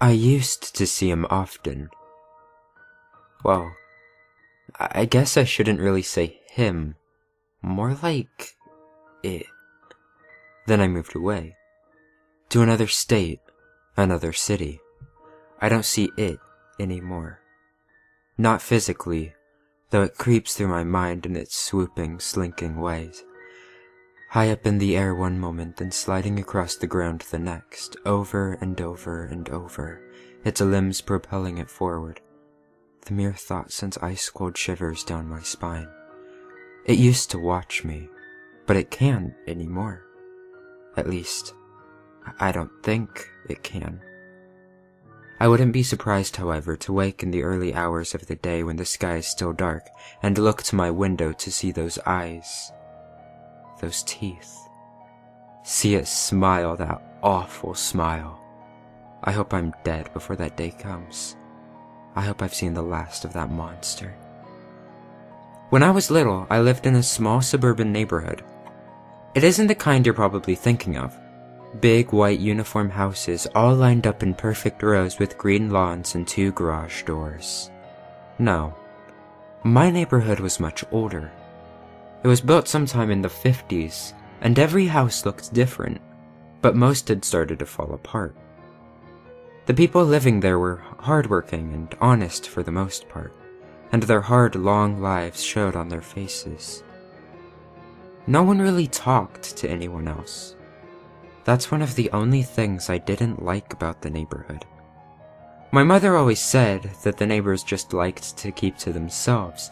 I used to see him often. Well, I guess I shouldn't really say him, more like it. Then I moved away, to another state, another city. I don't see it anymore. Not physically, though it creeps through my mind in its swooping, slinking ways. High up in the air one moment and sliding across the ground the next, over and over and over, its limbs propelling it forward. The mere thought sends ice-cold shivers down my spine. It used to watch me, but it can't anymore. At least, I don't think it can. I wouldn't be surprised, however, to wake in the early hours of the day when the sky is still dark and look to my window to see those eyes, those teeth. See it smile, that awful smile. I hope I'm dead before that day comes. I hope I've seen the last of that monster. When I was little, I lived in a small suburban neighborhood. It isn't the kind you're probably thinking of. Big white uniform houses all lined up in perfect rows with green lawns and 2 garage doors. No, my neighborhood was much older. It was built sometime in the 50s, and every house looked different, but most had started to fall apart. The people living there were hardworking and honest for the most part, and their hard, long lives showed on their faces. No one really talked to anyone else. That's one of the only things I didn't like about the neighborhood. My mother always said that the neighbors just liked to keep to themselves,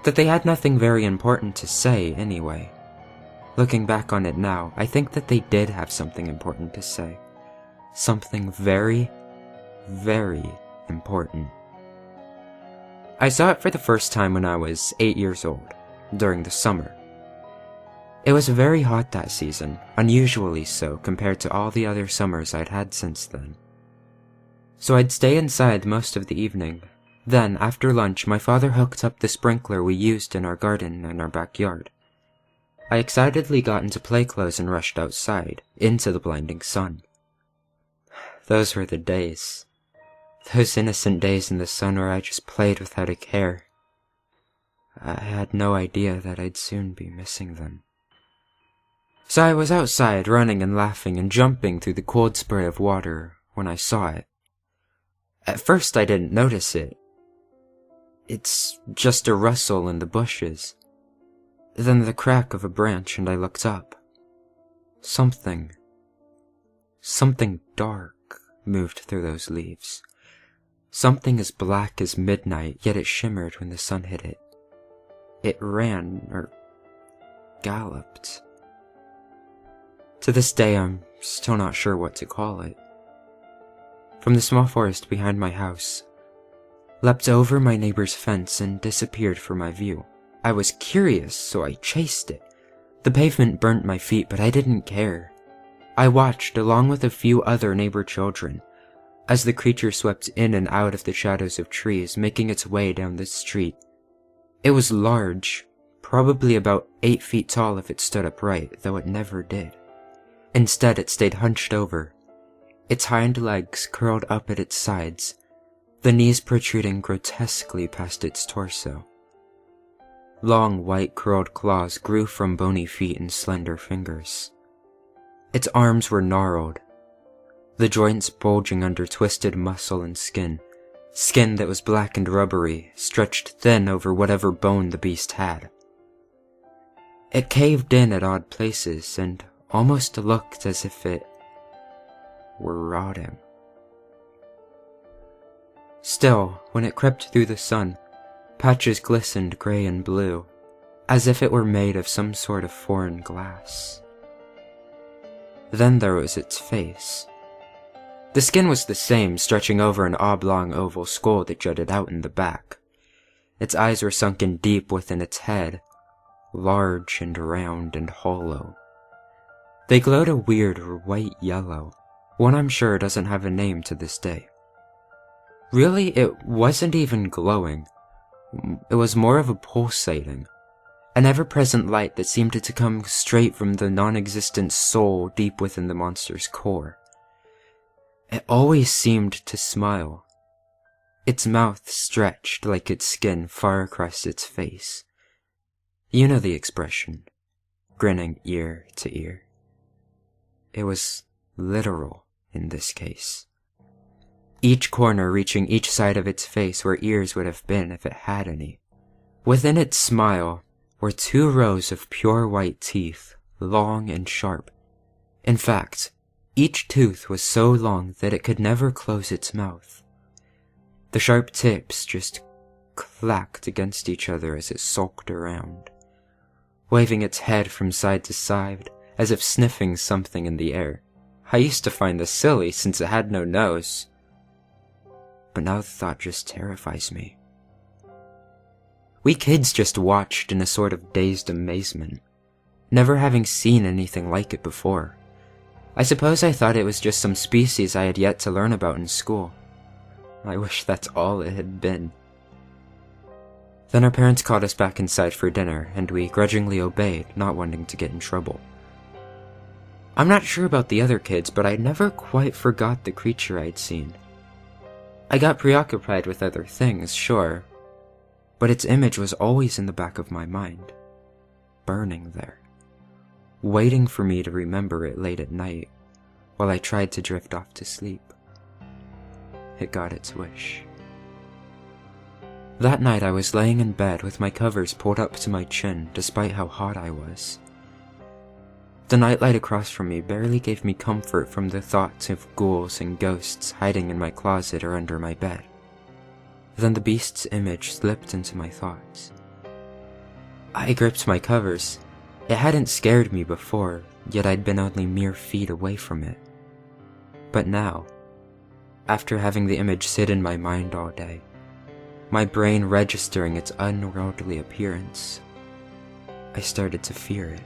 that they had nothing very important to say anyway. Looking back on it now, I think that they did have something important to say. Something very, very important. I saw it for the first time when I was 8 years old, during the summer. It was very hot that season, unusually so compared to all the other summers I'd had since then. So I'd stay inside most of the evening. Then, after lunch, my father hooked up the sprinkler we used in our garden and our backyard. I excitedly got into play clothes and rushed outside, into the blinding sun. Those were the days. Those innocent days in the sun where I just played without a care. I had no idea that I'd soon be missing them. So I was outside, running and laughing and jumping through the cold spray of water when I saw it. At first I didn't notice it. It's just a rustle in the bushes. Then the crack of a branch and I looked up. Something dark moved through those leaves. Something as black as midnight, yet it shimmered when the sun hit it. It ran, or galloped. To this day, I'm still not sure what to call it. From the small forest behind my house, leapt over my neighbor's fence and disappeared from my view. I was curious, so I chased it. The pavement burnt my feet, but I didn't care. I watched, along with a few other neighbor children, as the creature swept in and out of the shadows of trees, making its way down the street. It was large, probably about 8 feet tall if it stood upright, though it never did. Instead, it stayed hunched over, its hind legs curled up at its sides, the knees protruding grotesquely past its torso. Long, white, curled claws grew from bony feet and slender fingers. Its arms were gnarled, the joints bulging under twisted muscle and skin that was black and rubbery, stretched thin over whatever bone the beast had. It caved in at odd places and almost looked as if it were rotting. Still, when it crept through the sun, patches glistened gray and blue, as if it were made of some sort of foreign glass. Then there was its face. The skin was the same, stretching over an oblong oval skull that jutted out in the back. Its eyes were sunken deep within its head, large and round and hollow. They glowed a weird white yellow, one I'm sure doesn't have a name to this day. Really, it wasn't even glowing. It was more of a pulsating, an ever-present light that seemed to come straight from the non-existent soul deep within the monster's core. It always seemed to smile. Its mouth stretched like its skin far across its face. You know the expression, grinning ear to ear. It was literal in this case. Each corner reaching each side of its face where ears would have been if it had any. Within its smile were 2 rows of pure white teeth, long and sharp. In fact, each tooth was so long that it could never close its mouth. The sharp tips just clacked against each other as it sulked around, waving its head from side to side as if sniffing something in the air. I used to find this silly since it had no nose, but now the thought just terrifies me. We kids just watched in a sort of dazed amazement, never having seen anything like it before. I suppose I thought it was just some species I had yet to learn about in school. I wish that's all it had been. Then our parents called us back inside for dinner, and we grudgingly obeyed, not wanting to get in trouble. I'm not sure about the other kids, but I never quite forgot the creature I'd seen. I got preoccupied with other things, sure, but its image was always in the back of my mind, burning there, waiting for me to remember it late at night while I tried to drift off to sleep. It got its wish. That night I was laying in bed with my covers pulled up to my chin despite how hot I was. The nightlight across from me barely gave me comfort from the thoughts of ghouls and ghosts hiding in my closet or under my bed. Then the beast's image slipped into my thoughts. I gripped my covers. It hadn't scared me before, yet I'd been only mere feet away from it. But now, after having the image sit in my mind all day, my brain registering its unworldly appearance, I started to fear it.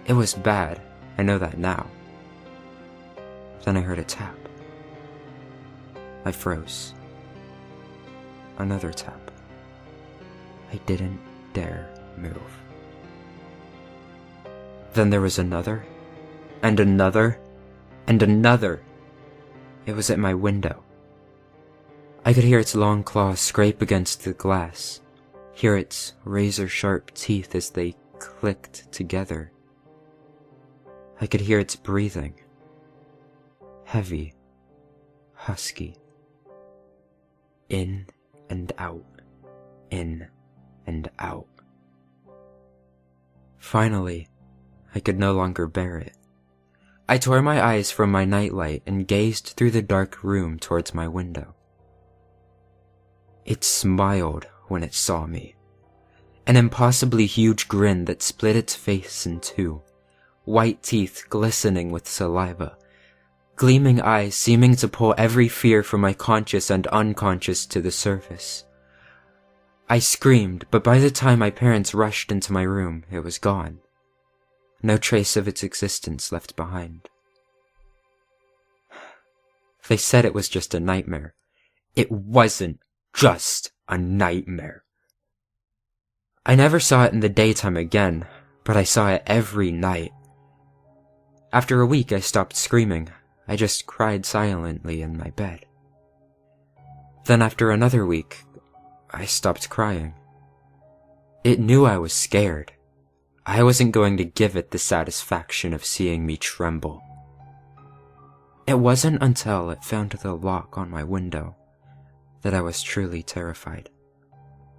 It was bad, I know that now. Then I heard a tap. I froze. Another tap. I didn't dare move. Then there was another, and another, and another. It was at my window. I could hear its long claws scrape against the glass, hear its razor-sharp teeth as they clicked together. I could hear its breathing. Heavy, husky. In and out, in and out. Finally, I could no longer bear it. I tore my eyes from my nightlight and gazed through the dark room towards my window. It smiled when it saw me, an impossibly huge grin that split its face in 2, white teeth glistening with saliva, gleaming eyes seeming to pull every fear from my conscious and unconscious to the surface. I screamed, but by the time my parents rushed into my room, it was gone. No trace of its existence left behind. They said it was just a nightmare. It wasn't just a nightmare. I never saw it in the daytime again, but I saw it every night. After a week, I stopped screaming. I just cried silently in my bed. Then after another week, I stopped crying. It knew I was scared. I wasn't going to give it the satisfaction of seeing me tremble. It wasn't until it found the lock on my window that I was truly terrified.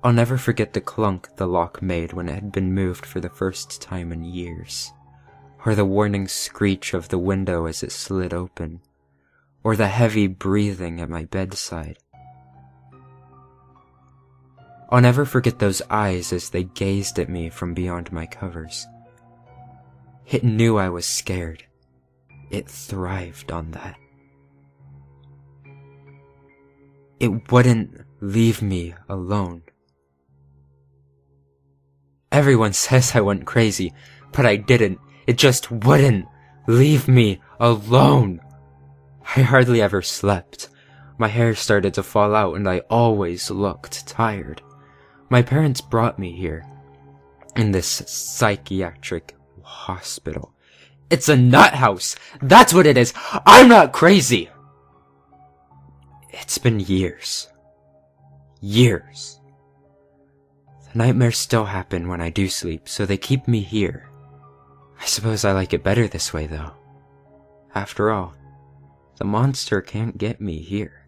I'll never forget the clunk the lock made when it had been moved for the first time in years, or the warning screech of the window as it slid open, or the heavy breathing at my bedside. I'll never forget those eyes as they gazed at me from beyond my covers. It knew I was scared. It thrived on that. It wouldn't leave me alone. Everyone says I went crazy, but I didn't. It just wouldn't leave me alone. I hardly ever slept. My hair started to fall out and I always looked tired. My parents brought me here, in this psychiatric hospital. It's a nut house! That's what it is! I'm not crazy! It's been years. Years. The nightmares still happen when I do sleep, so they keep me here. I suppose I like it better this way, though. After all, the monster can't get me here.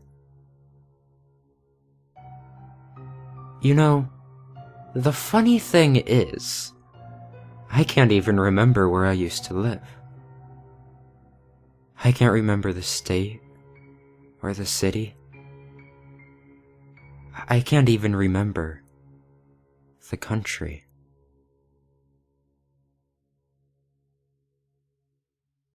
You know, the funny thing is, I can't even remember where I used to live. I can't remember the state or the city. I can't even remember the country.